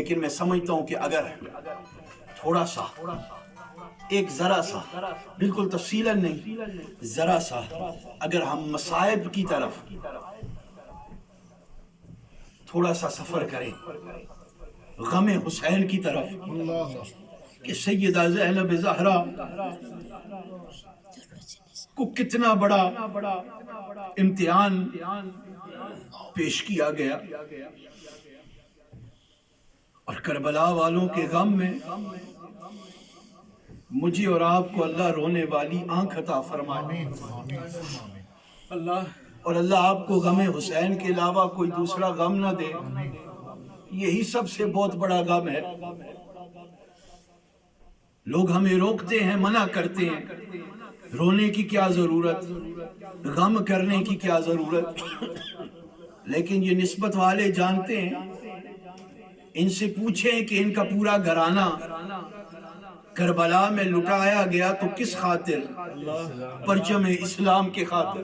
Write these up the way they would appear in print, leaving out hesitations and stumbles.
لیکن میں سمجھتا ہوں کہ اگر تھوڑا سا ایک ذرا سا بالکل تفصیلاً نہیں ذرا سا اگر ہم مصائب کی طرف تھوڑا سا سفر کریں غم حسین کی طرف کہ سیدہ زینب زہرا کو کتنا بڑا امتحان پیش کیا گیا اور کربلا والوں کے غم میں مجھے اور آپ کو اللہ رونے والی آنکھ عطا فرمائے اور اللہ آپ کو غم حسین کے علاوہ کوئی دوسرا غم نہ دے. یہی سب سے بہت بڑا غم ہے. لوگ ہمیں روکتے ہیں، منع کرتے ہیں، رونے کی کیا ضرورت، غم کرنے کی کیا ضرورت. لیکن یہ نسبت والے جانتے ہیں، ان سے پوچھیں کہ ان کا پورا گھرانہ کربلا میں لٹایا گیا تو کس خاطر؟ پرچم اسلام کے خاطر.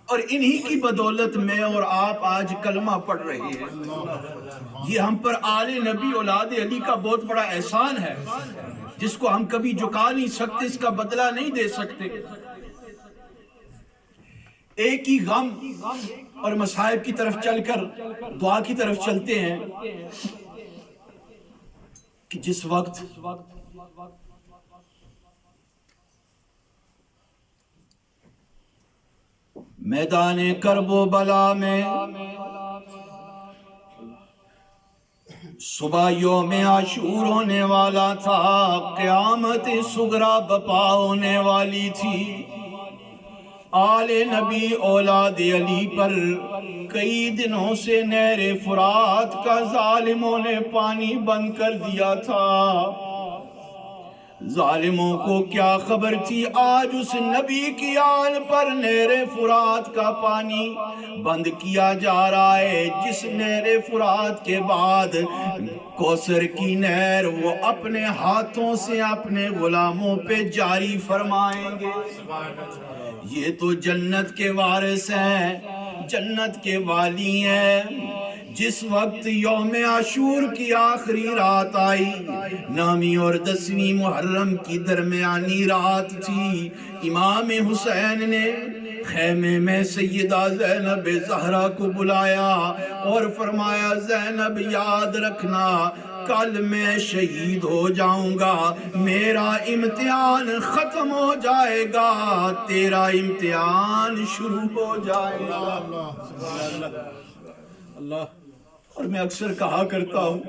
اور انہی کی بدولت میں اور آپ آج کلمہ پڑھ رہے ہیں. یہ ہم پر آل نبی اولاد علی کا بہت بڑا احسان ہے جس کو ہم کبھی جھکا نہیں سکتے، اس کا بدلہ نہیں دے سکتے. ایک ہی غم اور مصائب کی طرف چل کر دعا کی طرف چلتے ہیں کہ جس وقت میدان کرب و بلا میں صبح یوم عاشور ہونے والا تھا، قیامت صغریٰ بپا ہونے والی تھی. آل نبی اولاد علی پر کئی دنوں سے نہر فرات کا ظالموں نے پانی بند کر دیا تھا. ظالموں کو کیا خبر تھی آج اس نبی کی آن پر نہر فرات کا پانی بند کیا جا رہا ہے، جس نہر فرات کے بعد کوثر کی نہر وہ اپنے ہاتھوں سے اپنے غلاموں پہ جاری فرمائیں گے. یہ تو جنت کے وارث ہیں، جنت کے والی ہیں. جس وقت یوم عاشور کی آخری رات آئی، 9ویں اور 10ویں محرم کی درمیانی رات تھی، امام حسین نے خیمے میں سیدہ زینب زہرا کو بلایا اور فرمایا زینب یاد رکھنا کل میں شہید ہو جاؤں گا، میرا امتحان ختم ہو جائے گا، تیرا امتحان شروع ہو جائے گا. اللہ. اور میں اکثر کہا کرتا ہوں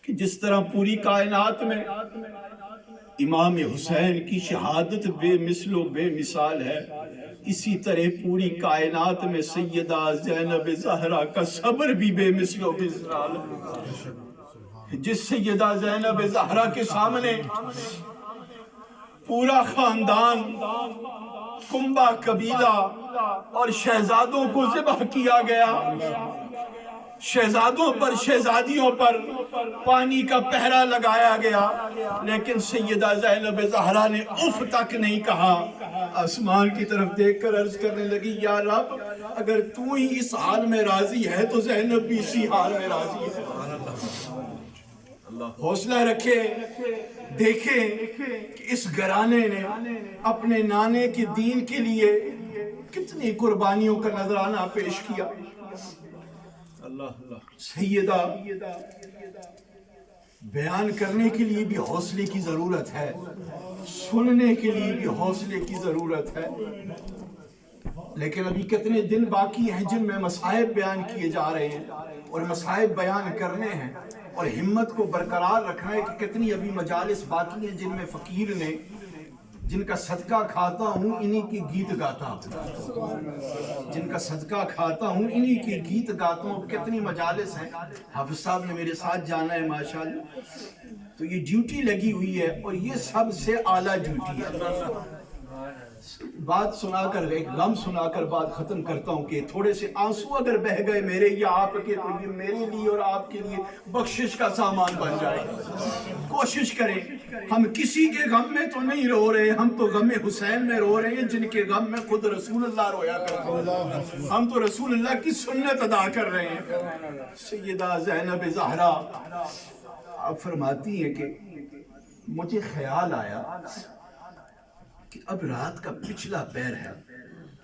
کہ جس طرح پوری کائنات میں امام حسین کی شہادت بے مثل و بے مثال ہے، اسی طرح پوری کائنات میں سیدہ زینب زہرا کا صبر بھی بے مثل و بے مثال ہے. جس سیدہ زینب زہرا کے سامنے پورا خاندان، کنبہ قبیلہ اور شہزادوں کو ذبح کیا گیا، شہزادوں پر شہزادیوں پر پانی کا پہرا لگایا گیا، لیکن سیدہ زینب زہرا نے اف تک نہیں کہا. آسمان کی طرف دیکھ کر عرض کرنے لگی یا رب اگر تو ہی اس حال میں راضی ہے تو زینب بھی اسی حال میں راضی ہے. حوصلہ رکھے، دیکھیں کہ اس گھرانے نے اپنے نانے کے دین کے لیے کتنی قربانیوں کا نذرانہ پیش کیا. سیدہ بیان کرنے کے لیے بھی حوصلے کی ضرورت ہے، سننے کے لیے بھی حوصلے کی ضرورت ہے. لیکن ابھی کتنے دن باقی ہیں جن میں مصائب بیان کیے جا رہے ہیں اور مصائب بیان کرنے ہیں اور ہمت کو برقرار رکھنا ہے کہ کتنی ابھی مجالس باقی ہیں جن میں فقیر نے جن کا صدقہ کھاتا ہوں انہی کی گیت گاتا ہوں، جن کا صدقہ کھاتا ہوں انہی کی گیت گاتا ہوں. کتنی مجالس ہیں. حافظ صاحب نے میرے ساتھ جانا ہے ماشاءاللہ، تو یہ ڈیوٹی لگی ہوئی ہے اور یہ سب سے اعلیٰ ڈیوٹی ہے. بات سنا کر ایک غم سنا کر بات ختم کرتا ہوں کہ تھوڑے سے آنسو اگر بہ گئے میرے یا آپ کے تو یہ میرے لیے اور آپ کے لیے بخشش کا سامان بن جائے. کوشش کریں, ہم کسی کے غم میں تو نہیں رو رہے, ہم تو غم حسین میں رو رہے ہیں جن کے غم میں خود رسول اللہ رویا کرتے ہیں. ہم تو رسول اللہ کی سنت ادا کر رہے ہیں. سیدہ زینب زہرا آپ فرماتی ہیں کہ مجھے خیال آیا کہ اب رات کا پچھلا پہر ہے.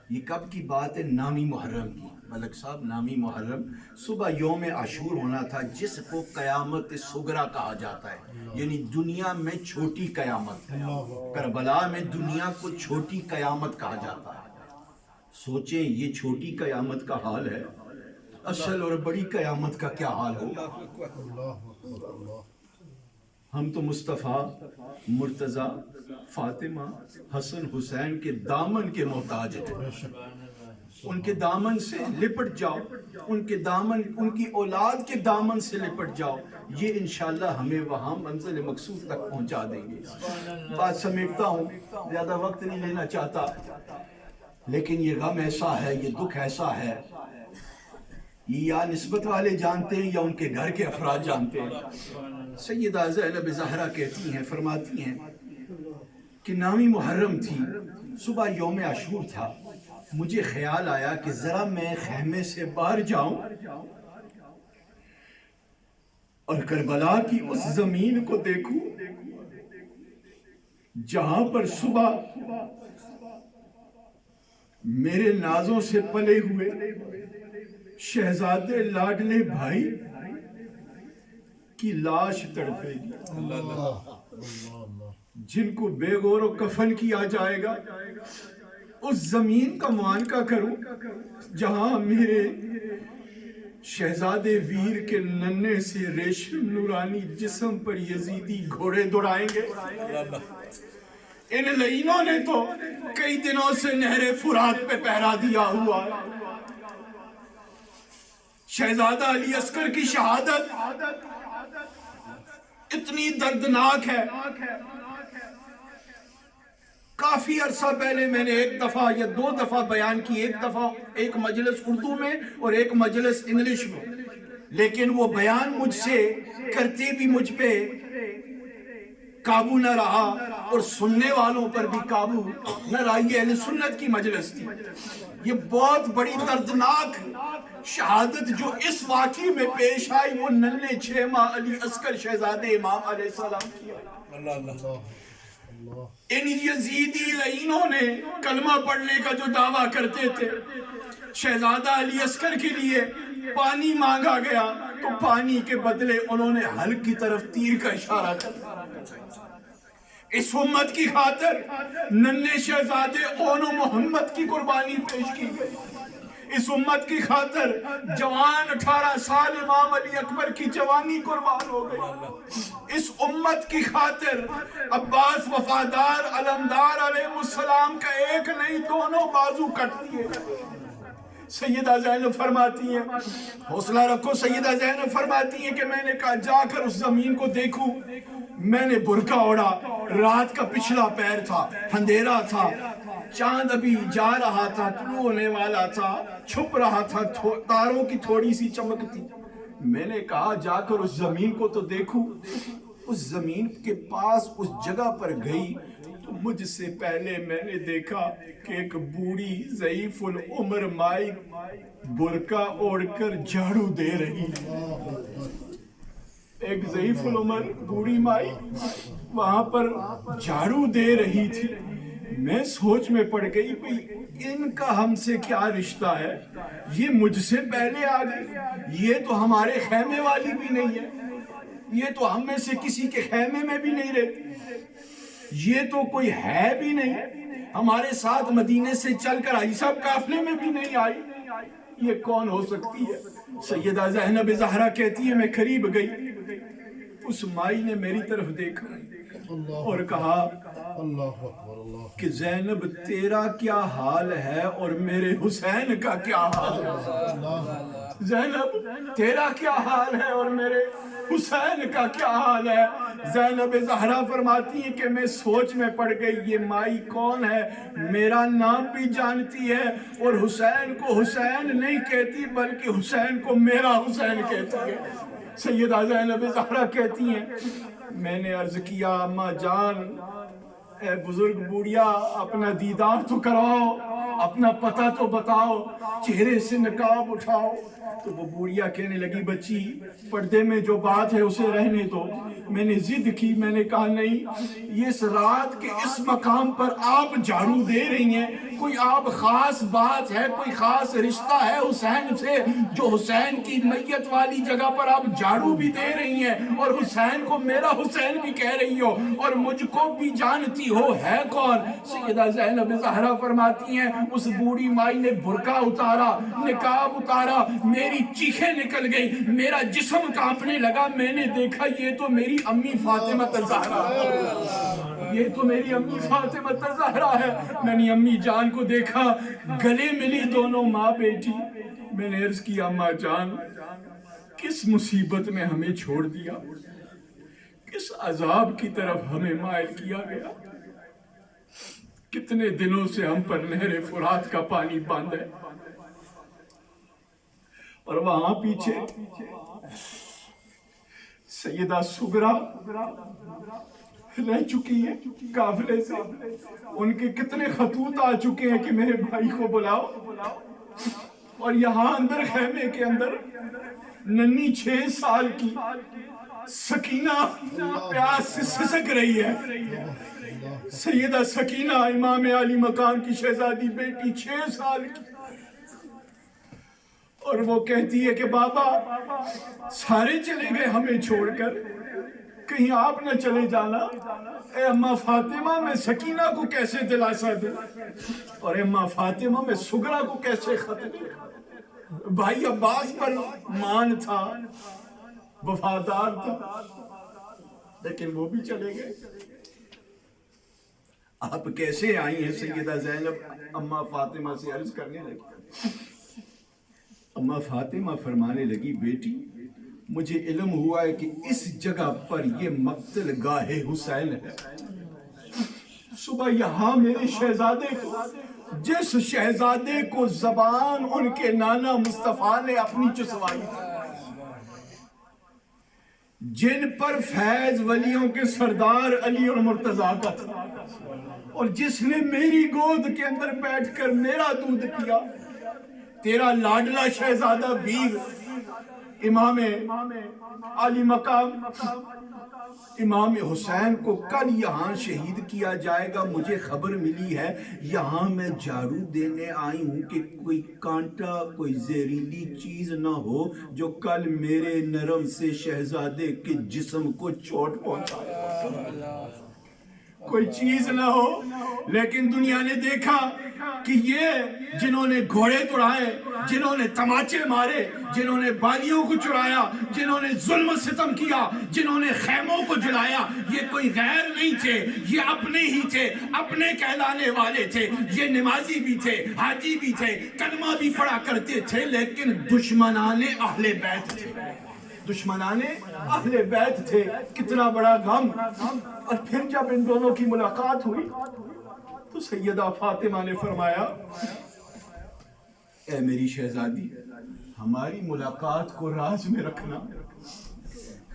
یہ کب کی بات ہے؟ نامی محرم کی. ملک صاحب, نامی محرم صبح یوم عاشور ہونا تھا جس کو قیامت صغریٰ کہا جاتا ہے, یعنی دنیا میں چھوٹی قیامت. کربلا میں دنیا کو چھوٹی قیامت کہا جاتا ہے. سوچیں یہ چھوٹی قیامت کا حال ہے, اصل اور بڑی قیامت کا کیا حال ہوگا. ہم تو مصطفیٰ, مرتضیٰ, فاطمہ, حسن, حسین کے دامن کے محتاج ہیں. ان کے دامن سے لپٹ جاؤ, ان کے دامن, ان کی اولاد کے دامن سے لپٹ جاؤ, یہ انشاءاللہ ہمیں وہاں منزل مقصود تک پہنچا دیں گے. بات سمیٹتا ہوں, زیادہ وقت نہیں لینا چاہتا, لیکن یہ غم ایسا ہے, یہ دکھ ایسا ہے, یا نسبت والے جانتے ہیں یا ان کے گھر کے افراد جانتے ہیں. سیدہ زینب زہرا کہتی ہیں, فرماتی ہیں کہ نامی محرم تھی, صبح یوم عاشور تھا, مجھے خیال آیا کہ ذرا میں خیمے سے باہر جاؤں اور کربلا کی اس زمین کو دیکھوں جہاں پر صبح میرے نازوں سے پلے ہوئے شہزادے لاڈلے بھائی کی لاش تڑپے گی, جن کو بے غور و کفن کیا جائے گا. اس زمین کا معانقہ کروں جہاں میرے شہزادے ویر کے ننھے سے ریشم نورانی جسم پر یزیدی گھوڑے دوڑائیں گے. ان لعینوں نے تو کئی دنوں سے نہر فرات پہ پہرا دیا ہوا ہے. شہزادہ علی اصغر کی شہادت اتنی دردناک ہے. کافی عرصہ پہلے میں نے ایک دفعہ یا دو دفعہ بیان کی, ایک دفعہ ایک مجلس اردو میں اور ایک مجلس انگلش میں, لیکن وہ بیان مجھ سے کرتے بھی مجھ پہ قابو نہ رہا اور سننے والوں پر بھی قابو نہ رہا. یہ اہل سنت کی مجلس تھی. یہ بہت بڑی دردناک شہادت جو اس واقعے میں پیش آئی وہ ننھے 6 ماہ علی اصغر شہزادے امام علیہ السلام کی. ان یزیدی لعینوں نے کلمہ پڑھنے کا جو دعویٰ کرتے تھے, شہزادہ علی اصغر کے لیے پانی مانگا گیا تو پانی کے بدلے انہوں نے حلق کی طرف تیر کا اشارہ کیا. اس امت کی خاطر ننھے شہزادے اون و محمد کی قربانی پیش کی گئی. اس امت کی خاطر جوان 18 سال امام علی اکبر کی جوانی قربان ہو گئی. اس امت کی خاطر عباس وفادار علمدار علیہ السلام کا ایک نہیں دونوں بازو کٹ دیے. سیدہ زینب فرماتی ہیں, حوصلہ رکھو, سیدہ زینب فرماتی ہیں کہ میں نے کہا جا کر اس زمین کو دیکھوں. میں نے برقع اوڑھا, رات کا پچھلا پہر تھا, اندھیرا تھا, چاند ابھی جا رہا تھا, طلوع ہونے والا تھا, چھپ رہا تھا, تاروں کی تھوڑی سی چمک تھی. میں نے کہا جا کر اس زمین کو تو دیکھوں. اس زمین کے پاس اس جگہ پر گئی تو مجھ سے پہلے میں نے دیکھا کہ ایک بوڑھی ضعیف العمر مائی برقع اوڑھ کر جھاڑو دے رہی. ایک ضعیف العمر بوڑھی مائی وہاں پر جھاڑو دے رہی تھی. میں سوچ میں پڑ گئی بھئی ان کا ہم سے کیا رشتہ ہے, یہ مجھ سے پہلے آ گئی, یہ تو ہمارے خیمے والی بھی نہیں ہے, یہ تو ہم میں سے کسی کے خیمے میں بھی نہیں رہتی, یہ تو کوئی ہے بھی نہیں, ہمارے ساتھ مدینے سے چل کر آئی, سب قافلے میں بھی نہیں آئی, یہ کون ہو سکتی ہے. سیدہ زینب زہرا کہتی ہے میں قریب گئی, اس مائی نے میری طرف دیکھا اور کہا کہ زینب تیرا کیا حال ہے اور میرے حسین کا کیا حال ہے. زینب تیرا کیا حال ہے اور میرے حسین کا کیا حال ہے؟ زینب زہرا فرماتی ہیں کہ میں سوچ میں پڑ گئی، یہ مائی کون ہے؟ میرا نام بھی جانتی ہے اور حسین کو حسین نہیں کہتی بلکہ حسین کو میرا حسین کہتی ہے۔ سیدہ زینب زہرا کہتی ہیں میں نے عرض کیا اماں جان، اے بزرگ بوڑھیا اپنا دیدار تو کراؤ، اپنا پتہ تو بتاؤ، چہرے سے نقاب اٹھاؤ۔ تو وہ بوڑھیا کہنے لگی بچی پردے میں جو بات ہے اسے رہنے دو۔ میں نے ضد کی، میں نے کہا نہیں، یہ اس رات کے اس مقام پر آپ جھاڑو دے رہی ہیں، کوئی آپ خاص بات ہے، کوئی خاص رشتہ ہے حسین سے جو حسین کی میت والی جگہ پر آپ جھاڑو بھی دے رہی ہیں اور حسین کو میرا حسین بھی کہہ رہی ہو اور مجھ کو بھی جانتی ہو، ہے کون؟ سیدہ زینب زہرا فرماتی ہیں اس بوڑھی مائی نے برقع اتارا، نقاب اتارا، میری چیخیں نکل گئی، میرا جسم کانپنے لگا۔ میں نے دیکھا یہ تو میری امی فاطمہ الزہرا ہے، یہ تو میری امی فاطمہ الزہرا ہے۔ میں نے امی جان کو دیکھا، گلے ملی دونوں ماں بیٹی۔ میں نے عرض کیا اماں جان کس مصیبت میں ہمیں چھوڑ دیا، کس عذاب کی طرف ہمیں مائل کیا گیا؟ کتنے دنوں سے ہم پر نہر فرات کا پانی بند ہے، اور وہاں پیچھے سیدہ سغرا رہ چکی ہے قافلے سے، ان کے کتنے خطوط آ چکے ہیں کہ میرے بھائی کو بلاؤ، اور یہاں اندر خیمے کے اندر ننھی 6 سال کی سکینہ پیاس سے سسک رہی ہے۔ سیدہ سکینہ امام علی مقام کی شہزادی بیٹی 6 سال کی، اور وہ کہتی ہے کہ بابا سارے چلے گئے ہمیں چھوڑ کر، کہیں آپ نہ چلے جانا۔ اے اماں فاطمہ میں سکینہ کو کیسے دلاسا دوں، اور اے اماں فاطمہ میں سغرا کو کیسے خط دوں؟ بھائی عباس پر مان تھا، وفادار تھا، لیکن وہ بھی چلے گئے۔ آپ کیسے آئی ہیں؟ سیدہ زینب اماں فاطمہ سے عرض کرنے لگی۔ اماں فاطمہ فرمانے لگی بیٹی مجھے علم ہوا ہے کہ اس جگہ پر یہ مقتل گاہ حسین ہے۔ صبح یہاں میرے شہزادے کو، جس شہزادے کو زبان ان کے نانا مصطفیٰ نے اپنی چسوائی تھی، جن پر فیض ولیوں کے سردار علی اور مرتضیٰ کا تھا، اور جس نے میری گود کے اندر بیٹھ کر میرا دودھ پیا، تیرا لاڈلا شہزادہ ویر امام علی مقام امام حسین کو کل یہاں شہید کیا جائے گا۔ مجھے خبر ملی ہے، یہاں میں جھاڑو دینے آئی ہوں کہ کوئی کانٹا، کوئی زہریلی چیز نہ ہو جو کل میرے نرم سے شہزادے کے جسم کو چوٹ پہنچائے، کوئی چیز نہ ہو۔ لیکن دنیا نے دیکھا کہ یہ جنہوں نے گھوڑے دوڑائے، جنہوں نے تماچے مارے، جنہوں نے بالیوں کو چرایا، جنہوں نے ظلم و ستم کیا، جنہوں نے خیموں کو جلایا، یہ کوئی غیر نہیں تھے، یہ اپنے ہی تھے، اپنے کہلانے والے تھے۔ یہ نمازی بھی تھے، حاجی بھی تھے، کلمہ بھی پڑھا کرتے تھے، لیکن دشمنان اہل بیت تھے، دشمنان اہل بیت تھے۔ کتنا بڑا غم! اور پھر جب ان دونوں کی ملاقات ہوئی تو سیدہ فاطمہ نے فرمایا اے میری شہزادی ہماری ملاقات کو راز میں رکھنا،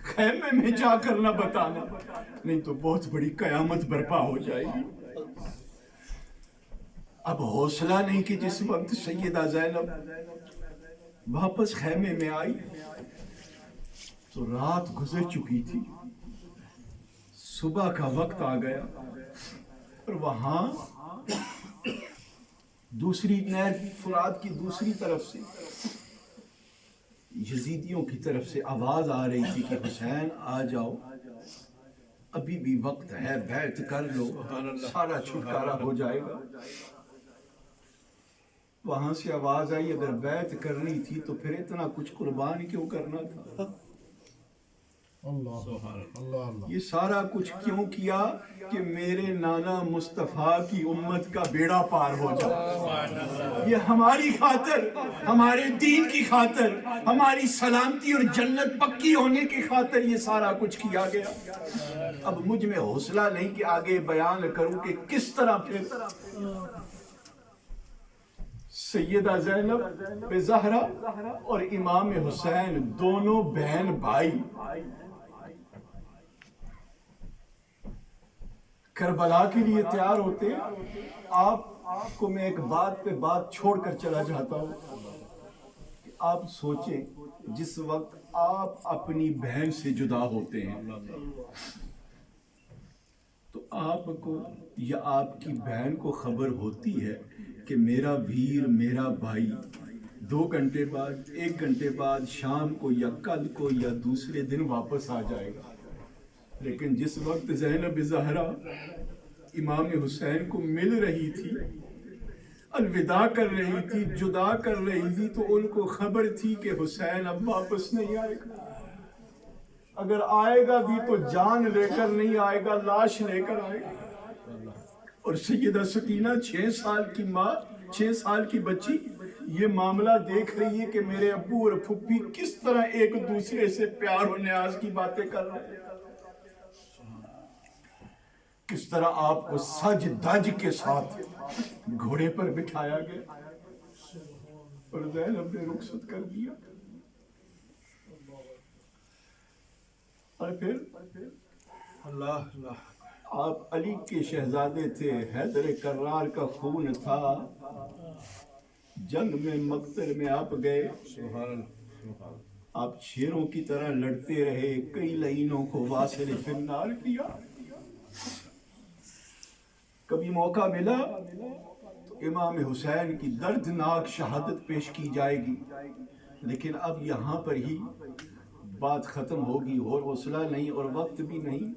خیمے میں جا کر نہ بتانا، نہیں تو بہت بڑی قیامت برپا ہو جائے گی۔ اب حوصلہ نہیں کہ جس وقت سیدہ زینب واپس خیمے میں آئی تو رات گزر چکی تھی، صبح کا وقت آ گیا، اور وہاں دوسری نہر فرات کی دوسری طرف سے یزیدیوں کی طرف سے آواز آ رہی تھی کہ حسین آ جاؤ، ابھی بھی وقت ہے، بیعت کر لو، سارا چھٹکارا ہو جائے گا۔ وہاں سے آواز آئی اگر بیعت کرنی تھی تو پھر اتنا کچھ قربان کیوں کرنا تھا؟ یہ سارا کچھ کیوں کیا؟ کہ میرے نانا مصطفیٰ کی امت کا بیڑا پار ہو جائے. یہ ہماری خاطر، ہمارے دین کی خاطر، ہماری سلامتی اور جنت پکی ہونے کی خاطر یہ سارا کچھ کیا گیا. اب مجھ میں حوصلہ نہیں کہ آگے بیان کروں کہ کس طرح پھر سیدہ زینب زہرا اور امام حسین دونوں بہن بھائی کربلا کے لیے تیار ہوتے. آپ کو میں ایک بات پہ بات چھوڑ کر چلا جاتا ہوں. آپ سوچیں جس وقت آپ اپنی بہن سے جدا ہوتے ہیں تو آپ کو یا آپ کی بہن کو خبر ہوتی ہے کہ میرا ویر، میرا بھائی 2 گھنٹے بعد، 1 گھنٹے بعد، شام کو یا کل کو یا دوسرے دن واپس آ جائے گا. لیکن جس وقت زینب زہرا امام حسین کو مل رہی تھی، الوداع کر رہی تھی، جدا کر رہی تھی، تو ان کو خبر تھی کہ حسین اب واپس نہیں آئے گا. اگر آئے گا بھی تو جان لے کر نہیں آئے گا، لاش لے کر آئے گا. اور سیدہ سکینہ 6 سال کی ماں، 6 سال کی بچی یہ معاملہ دیکھ رہی ہے کہ میرے ابو اور پھپھی کس طرح ایک دوسرے سے پیار و نیاز کی باتیں کر رہے ہیں. کس طرح آپ کو سج دج کے ساتھ گھوڑے پر بٹھایا گیا اور زینب نے رخصت کر دیا. اور پھر اللہ، آپ علی کے شہزادے تھے، حیدر کرار کا خون تھا، جنگ میں مقتل میں آپ گئے. آپ شیروں کی طرح لڑتے رہے، کئی لعینوں کو واصل فی النار کیا. کبھی موقع ملا تو امام حسین کی دردناک شہادت پیش کی جائے گی، لیکن اب یہاں پر ہی بات ختم ہوگی اور حوصلہ نہیں اور وقت بھی نہیں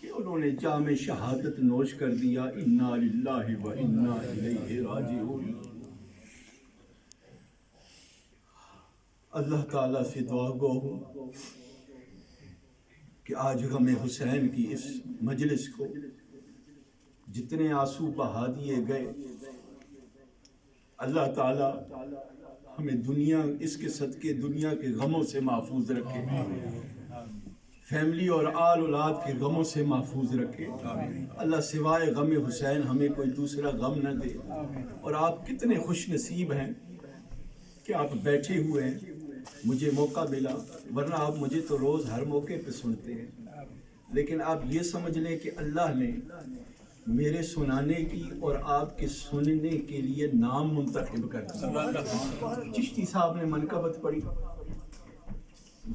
کہ انہوں نے جام شہادت نوش کر دیا. انا للہ و انا الیہ راجعون. اللہ تعالیٰ سے دعا گو ہوں کہ آج غم حسین کی اس مجلس کو جتنے آنسو بہا دیے گئے، اللہ تعالیٰ ہمیں دنیا اس کے صدقے دنیا کے غموں سے محفوظ رکھے، فیملی اور آل اولاد کے غموں سے محفوظ رکھے. اللہ سوائے غم حسین ہمیں کوئی دوسرا غم نہ دے. اور آپ کتنے خوش نصیب ہیں کہ آپ بیٹھے ہوئے ہیں، مجھے موقع ملا، ورنہ آپ مجھے تو روز ہر موقع پہ سنتے ہیں. لیکن آپ یہ سمجھ لیں کہ اللہ نے میرے سنانے کی اور آپ کے سننے کے لیے نام منتخب کر دیا. چشتی صاحب نے منقبت پڑھی،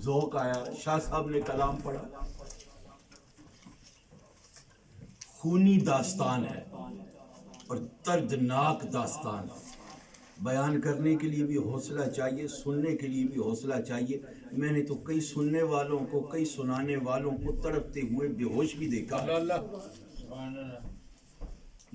ذوق آیا، شاہ صاحب نے کلام پڑھا. خونی داستان ہے اور دردناک داستان ہے. بیان کرنے کے لیے بھی حوصلہ چاہیے، سننے کے لیے بھی حوصلہ چاہیے. میں نے تو کئی سننے والوں کو، کئی سنانے والوں کو تڑپتے ہوئے بے ہوش بھی دیکھا.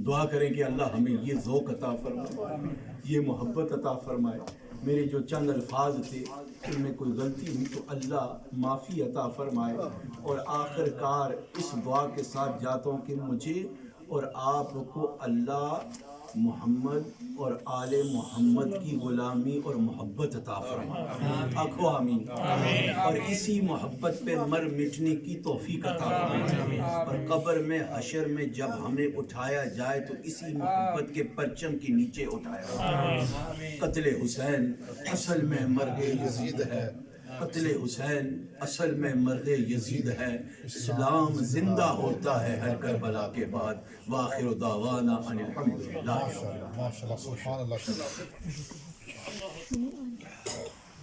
دعا کریں کہ اللہ ہمیں یہ ذوق عطا فرمائے، یہ محبت عطا فرمائے. میرے جو چند الفاظ تھے ان میں کوئی غلطی ہوئی تو اللہ معافی عطا فرمائے. اور آخر کار اس دعا کے ساتھ جاتا ہوں کہ مجھے اور آپ کو اللہ محمد اور آل محمد کی غلامی اور محبت عطا فرمائے. آنکھوں آمین. اور اسی محبت پہ مر مٹنے کی توفیق عطا فرمائے. اور قبر میں حشر میں جب ہمیں اٹھایا جائے تو اسی محبت کے پرچم کے نیچے اٹھایا. قتل حسین اصل میں مرغ یزید ہے، قتل حسین اصل میں مرغ یزید ہے. اسلام زندہ ہوتا ہے ہر کربلا کے بعد. وآخر دعوانا ان الحمدللہ. ماشاءاللہ، سبحان اللہ.